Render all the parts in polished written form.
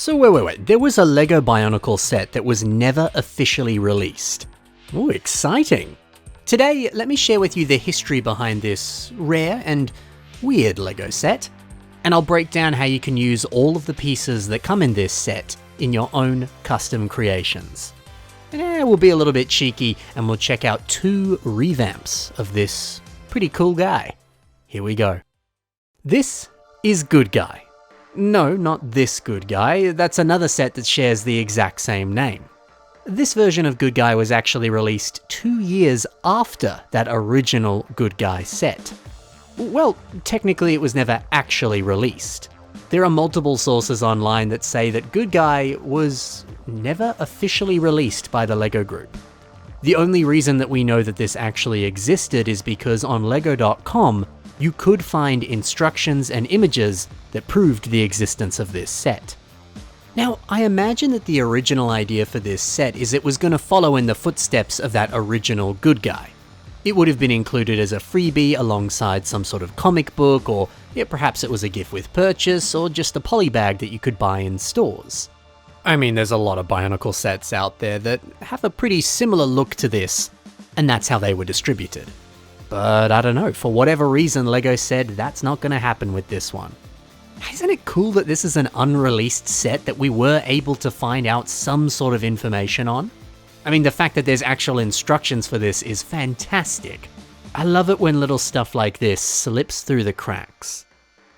So wait, there was a LEGO Bionicle set that was never officially released. Ooh, exciting! Today, let me share with you the history behind this rare and weird LEGO set, and I'll break down how you can use all of the pieces that come in this set in your own custom creations. We'll be a little bit cheeky and we'll check out 2 revamps of this pretty cool guy. Here we go. This is Good Guy. No, not this Good Guy, that's another set that shares the exact same name. This version of Good Guy was actually released 2 years after that original Good Guy set. Well, technically it was never actually released. There are multiple sources online that say that Good Guy was never officially released by the LEGO Group. The only reason that we know that this actually existed is because on lego.com you could find instructions and images that proved the existence of this set. Now, I imagine that the original idea for this set is it was going to follow in the footsteps of that original Good Guy. It would have been included as a freebie alongside some sort of comic book, or perhaps it was a gift with purchase, or just a polybag that you could buy in stores. I mean, there's a lot of Bionicle sets out there that have a pretty similar look to this, and that's how they were distributed. But I don't know, for whatever reason LEGO said that's not going to happen with this one. Isn't it cool that this is an unreleased set that we were able to find out some sort of information on? I mean, the fact that there's actual instructions for this is fantastic. I love it when little stuff like this slips through the cracks.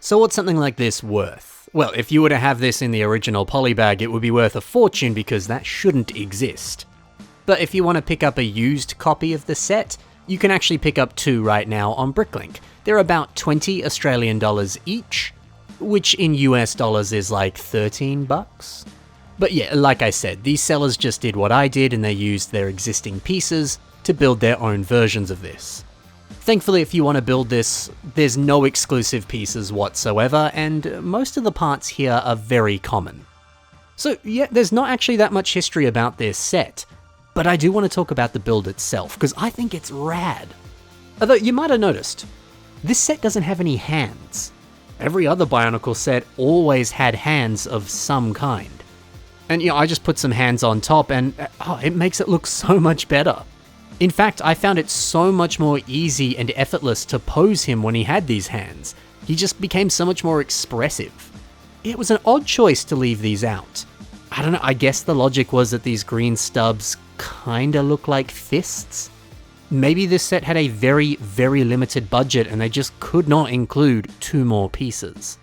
So what's something like this worth? Well, if you were to have this in the original polybag, it would be worth a fortune because that shouldn't exist. But if you want to pick up a used copy of the set, you can actually pick up 2 right now on Bricklink. They're about 20 Australian dollars each, which in US dollars is like 13 bucks. But yeah, like I said, these sellers just did what I did and they used their existing pieces to build their own versions of this. Thankfully, if you want to build this, there's no exclusive pieces whatsoever, and most of the parts here are very common. So yeah, there's not actually that much history about this set, but I do want to talk about the build itself, because I think it's rad. Although you might have noticed, this set doesn't have any hands. Every other Bionicle set always had hands of some kind. And I just put some hands on top and it makes it look so much better. In fact, I found it so much more easy and effortless to pose him when he had these hands. He just became so much more expressive. It was an odd choice to leave these out. I don't know, I guess the logic was that these green stubs kinda look like fists? Maybe this set had a very, very limited budget and they just could not include 2 more pieces.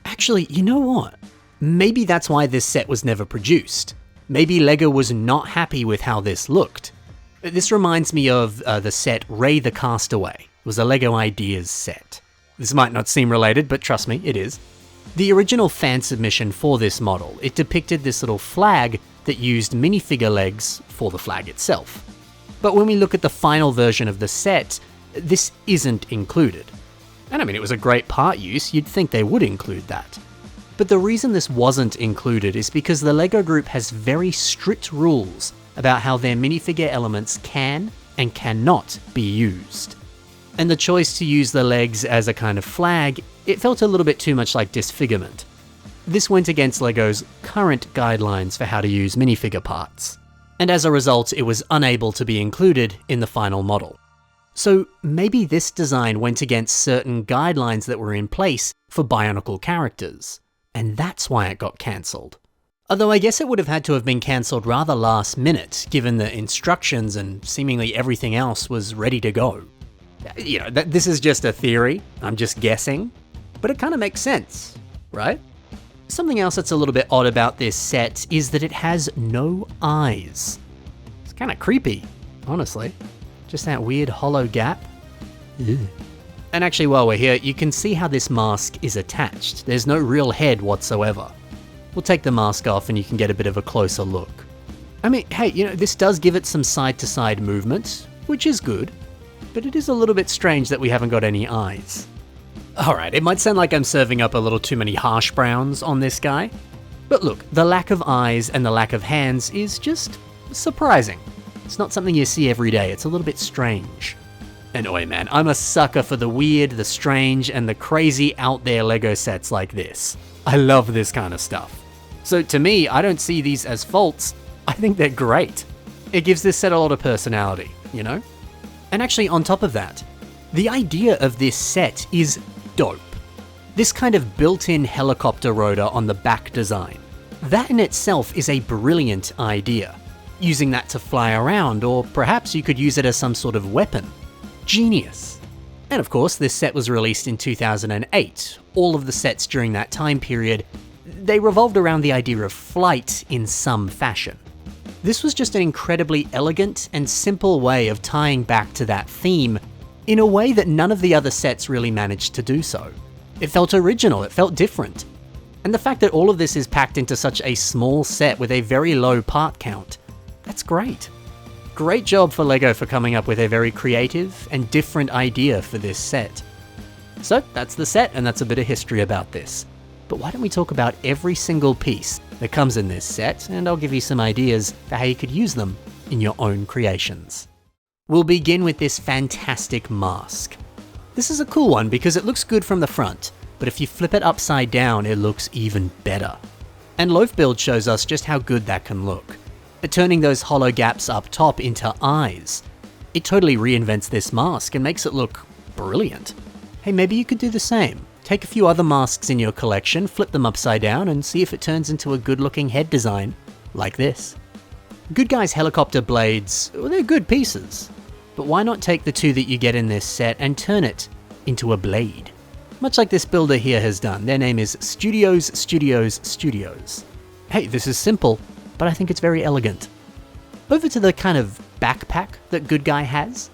Actually, you know what? Maybe that's why this set was never produced. Maybe LEGO was not happy with how this looked. This reminds me of the set Ray the Castaway. It was a LEGO Ideas set. This might not seem related, but trust me, it is. The original fan submission for this model, it depicted this little flag that used minifigure legs for the flag itself. But when we look at the final version of the set, this isn't included. And I mean, it was a great part use, you'd think they would include that. But the reason this wasn't included is because the LEGO Group has very strict rules about how their minifigure elements can and cannot be used. And the choice to use the legs as a kind of flag, it felt a little bit too much like disfigurement. This went against LEGO's current guidelines for how to use minifigure parts, and as a result it was unable to be included in the final model. So maybe this design went against certain guidelines that were in place for Bionicle characters, and that's why it got cancelled. Although I guess it would have had to have been cancelled rather last minute, given the instructions and seemingly everything else was ready to go. This is just a theory, I'm just guessing, but it kind of makes sense, right? Something else that's a little bit odd about this set is that it has no eyes. It's kind of creepy, honestly. Just that weird hollow gap. Ugh. And actually, while we're here, you can see how this mask is attached. There's no real head whatsoever. We'll take the mask off and you can get a bit of a closer look. I mean, hey, this does give it some side-to-side movement, which is good, but it is a little bit strange that we haven't got any eyes. Alright, it might sound like I'm serving up a little too many hash browns on this guy, but look, the lack of eyes and the lack of hands is just surprising. It's not something you see every day, it's a little bit strange. And oi man, I'm a sucker for the weird, the strange, and the crazy out there LEGO sets like this. I love this kind of stuff. So to me, I don't see these as faults. I think they're great. It gives this set a lot of personality, you know? And actually, on top of that, the idea of this set is dope. This kind of built-in helicopter rotor on the back design. That in itself is a brilliant idea. Using that to fly around, or perhaps you could use it as some sort of weapon. Genius. And of course, this set was released in 2008. All of the sets during that time period, they revolved around the idea of flight in some fashion. This was just an incredibly elegant and simple way of tying back to that theme in a way that none of the other sets really managed to do so. It felt original, it felt different. And the fact that all of this is packed into such a small set with a very low part count, that's great. Great job for LEGO for coming up with a very creative and different idea for this set. So that's the set, and that's a bit of history about this. But why don't we talk about every single piece that comes in this set, and I'll give you some ideas for how you could use them in your own creations. We'll begin with this fantastic mask. This is a cool one because it looks good from the front, but if you flip it upside down, it looks even better. And Loaf Build shows us just how good that can look. Turning those hollow gaps up top into eyes. It totally reinvents this mask and makes it look brilliant. Hey, maybe you could do the same. Take a few other masks in your collection, flip them upside down, and see if it turns into a good-looking head design, like this. Good Guy's helicopter blades, well, they're good pieces. But why not take the two that you get in this set and turn it into a blade? Much like this builder here has done. Their name is Studios, Studios, Studios. Hey, this is simple, but I think it's very elegant. Over to the kind of backpack that Good Guy has.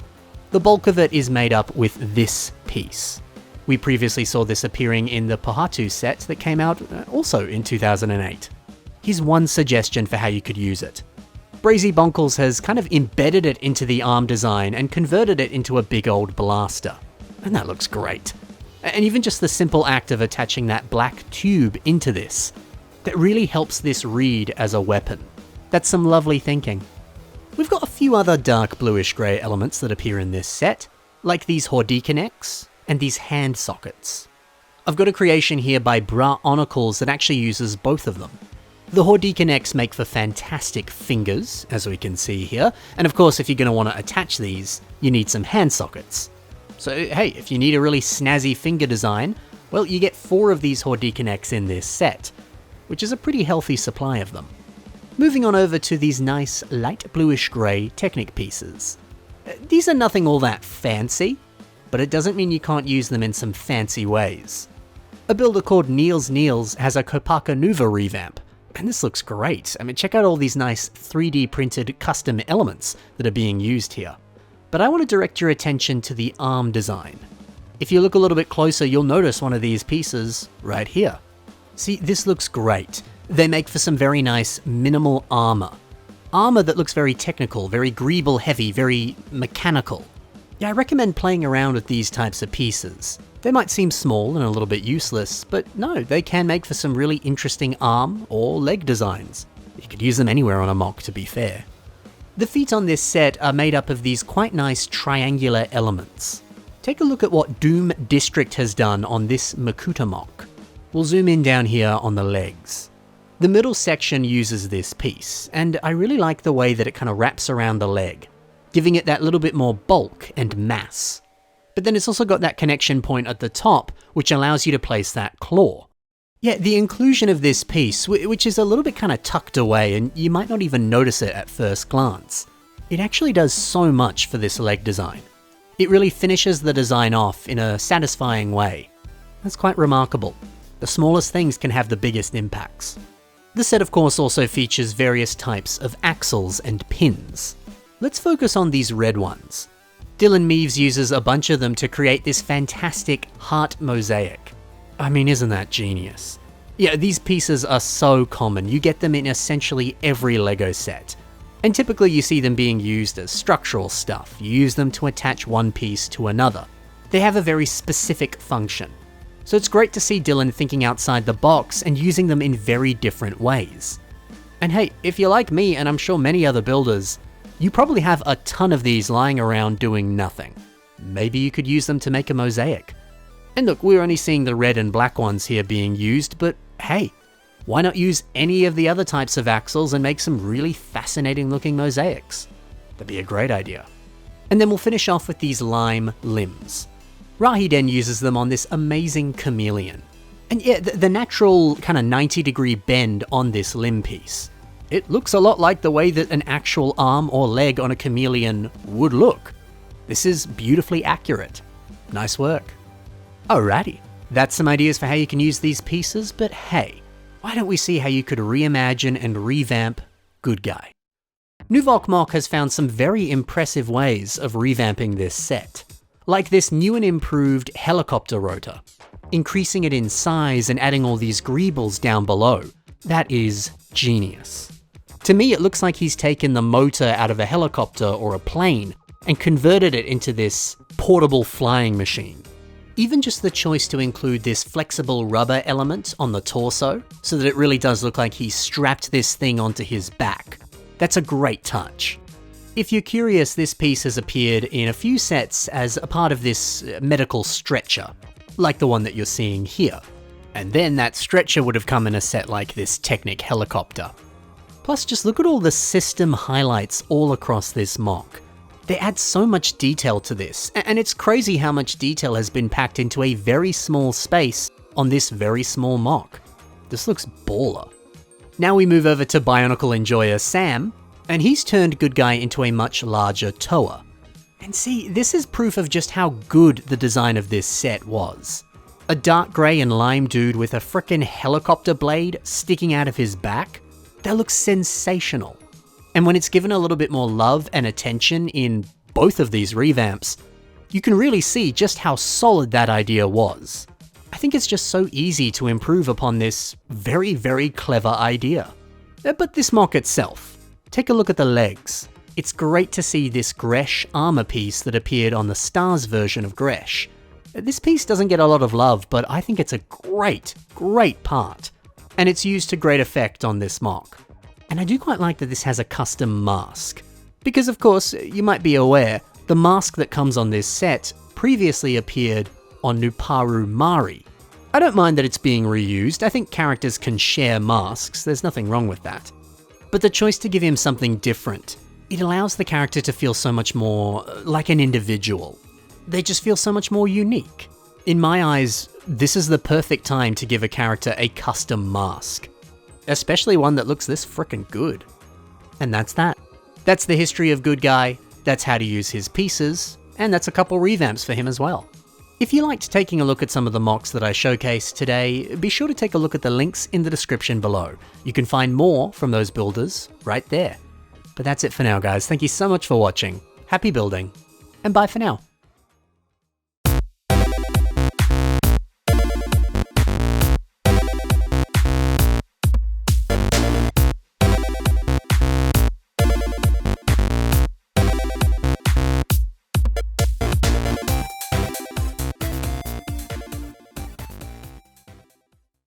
The bulk of it is made up with this piece. We previously saw this appearing in the Pohatu set that came out also in 2008. Here's one suggestion for how you could use it. Brazy Bonkles has kind of embedded it into the arm design and converted it into a big old blaster. And that looks great. And even just the simple act of attaching that black tube into this, that really helps this read as a weapon. That's some lovely thinking. We've got a few other dark bluish grey elements that appear in this set, like these Bionicle and these hand sockets. I've got a creation here by Bionicles that actually uses both of them. The Bionicle make for fantastic fingers, as we can see here, and of course if you're going to want to attach these, you need some hand sockets. So hey, if you need a really snazzy finger design, well, you get 4 of these Bionicle in this set, which is a pretty healthy supply of them. Moving on over to these nice light bluish grey Technic pieces. These are nothing all that fancy, but it doesn't mean you can't use them in some fancy ways. A builder called Niels has a Kopaka Nuva revamp, and this looks great. I mean, check out all these nice 3D printed custom elements that are being used here. But I want to direct your attention to the arm design. If you look a little bit closer, you'll notice one of these pieces right here. See, this looks great. They make for some very nice minimal armor. Armor that looks very technical, very greeble heavy, very mechanical. Yeah, I recommend playing around with these types of pieces. They might seem small and a little bit useless, but no, they can make for some really interesting arm or leg designs. You could use them anywhere on a mock, to be fair. The feet on this set are made up of these quite nice triangular elements. Take a look at what Doom District has done on this Makuta mock. We'll zoom in down here on the legs. The middle section uses this piece, and I really like the way that it kind of wraps around the leg, giving it that little bit more bulk and mass. But then it's also got that connection point at the top, which allows you to place that claw. Yeah, the inclusion of this piece, which is a little bit kind of tucked away, and you might not even notice it at first glance, it actually does so much for this leg design. It really finishes the design off in a satisfying way. That's quite remarkable. The smallest things can have the biggest impacts. The set of course also features various types of axles and pins. Let's focus on these red ones. Dylan Meaves uses a bunch of them to create this fantastic heart mosaic. I mean, isn't that genius? Yeah, these pieces are so common. You get them in essentially every LEGO set. And typically you see them being used as structural stuff. You use them to attach one piece to another. They have a very specific function. So it's great to see Dylan thinking outside the box and using them in very different ways. And hey, if you're like me, and I'm sure many other builders, you probably have a ton of these lying around doing nothing. Maybe you could use them to make a mosaic. And look, we're only seeing the red and black ones here being used, but hey, Why not use any of the other types of axles and make some really fascinating looking mosaics? That'd be a great idea. And then we'll finish off with these lime limbs. Rahiden uses them on this amazing chameleon. And yeah, the natural kind of 90-degree bend on this limb piece, it looks a lot like the way that an actual arm or leg on a chameleon would look. This is beautifully accurate. Nice work. Alrighty, that's some ideas for how you can use these pieces, but hey, why don't we see how you could reimagine and revamp Good Guy? Nuvolk Mock has found some very impressive ways of revamping this set, like this new and improved helicopter rotor, increasing it in size and adding all these greebles down below. That is genius. To me, it looks like he's taken the motor out of a helicopter or a plane and converted it into this portable flying machine. Even just the choice to include this flexible rubber element on the torso, so that it really does look like he strapped this thing onto his back. That's a great touch. If you're curious, this piece has appeared in a few sets as a part of this medical stretcher, like the one that you're seeing here. And then that stretcher would have come in a set like this Technic helicopter. Plus, just look at all the system highlights all across this mock. They add so much detail to this, and it's crazy how much detail has been packed into a very small space on this very small mock. This looks baller. Now we move over to Bionicle enjoyer Sam, and he's turned Good Guy into a much larger Toa. And see, this is proof of just how good the design of this set was. A dark grey and lime dude with a frickin' helicopter blade sticking out of his back? That looks sensational. And when it's given a little bit more love and attention in both of these revamps, you can really see just how solid that idea was. I think it's just so easy to improve upon this very, very clever idea. But this mock itself, take a look at the legs. It's great to see this Gresh armor piece that appeared on the Stars version of Gresh. This piece doesn't get a lot of love, but I think it's a great, great part. And it's used to great effect on this mock. And I do quite like that this has a custom mask. Because of course, you might be aware, the mask that comes on this set previously appeared on Nuparu Mari. I don't mind that it's being reused. I think characters can share masks, there's nothing wrong with that. But the choice to give him something different, it allows the character to feel so much more like an individual. They just feel so much more unique. In my eyes, this is the perfect time to give a character a custom mask. Especially one that looks this frickin' good. And that's that. That's the history of Good Guy, that's how to use his pieces, and that's a couple revamps for him as well. If you liked taking a look at some of the mocks that I showcased today, be sure to take a look at the links in the description below. You can find more from those builders right there. But that's it for now, guys. Thank you so much for watching. Happy building, and bye for now.